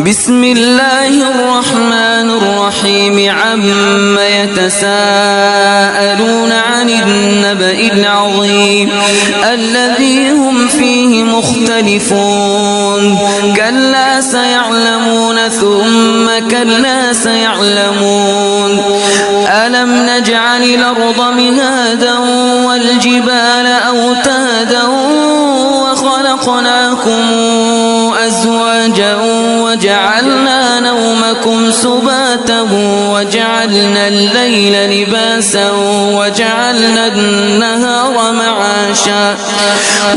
بسم الله الرحمن الرحيم عما يتساءلون عن النبأ العظيم الذي هم فيه مختلفون كلا سيعلمون ثم كلا سيعلمون ألم نجعل الأرض مهادا والجبال أوتادا وخلقناكم أزواجا وجعلنا نومكم سباتا وجعلنا الليل لباسا وجعلنا النهار معاشا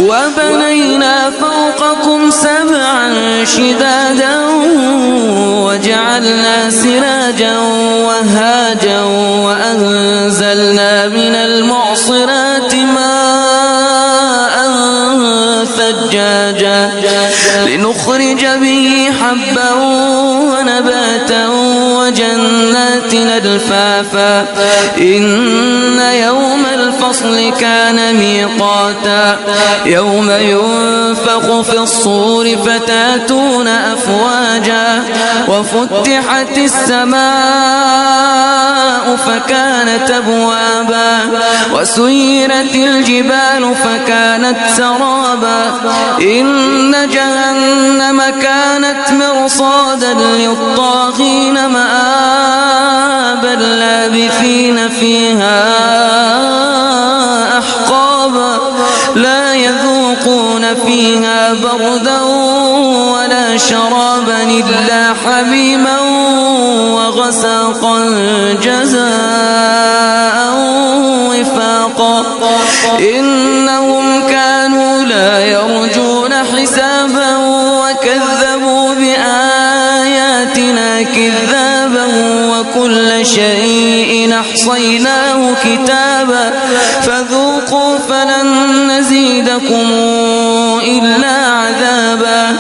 وبنينا فوقكم سبعا شدادا وجعلنا سراجا وهاجا وأنزلنا من المعصرات ماء ثجاجا لنخرج به حبا ونباتا وجنات ألفافا إن يوم الفصل كان ميقاتا يوم ينفخ في الصور فتاتون أفواجا وفتحت السماء فكانت أبوابا وسيرت الجبال فكانت سرابا إن جهنم كانت مرصادا للطاغين مآبا لابثين فيها أحقابا لا يذوقون فيها بردا ولا شرابا إلا حميما وغساقا جزاء وفاقا إنهم كانوا لا يرجون حسابا وكذبوا بآياتنا كذابا وكل شيء أحصيناه كتابا فذوقوا فلن نزيدكم إلا عذابا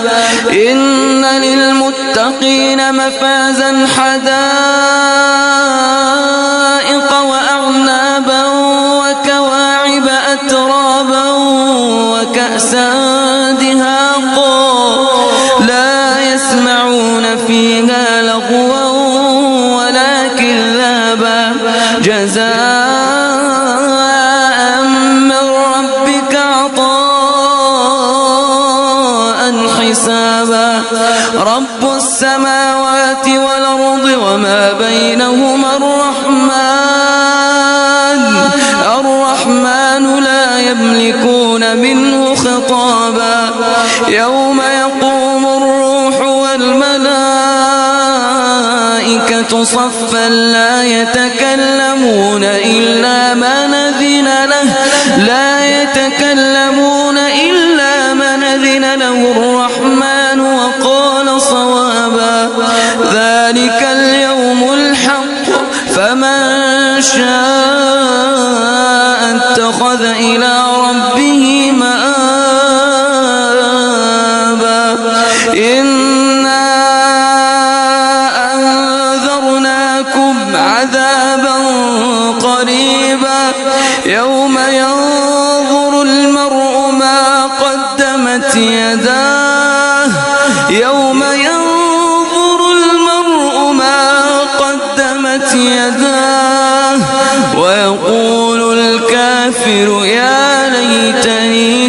إن للمتقين مفازا حدائق وأعنابا وكواعب أترابا وكأسا دهاقا لا يسمعون فيها لغوا ولا كذابا جزاء من ربك عطاء حسابا رب السماوات والأرض وما بينهما الرحمن لا يملكون منه خطابا يوم يقوم الروح والملائكة صفا لا يتكلمون إلا من أذن له الرحمن وقال صوابا ذلك اليوم الحق فمن شاء اتخذ إلى ربه مآبا إنا أنذرناكم عذابا قريبا يوم ينظر المرء ما قدمت يداه ويقول الكافر يا ليتني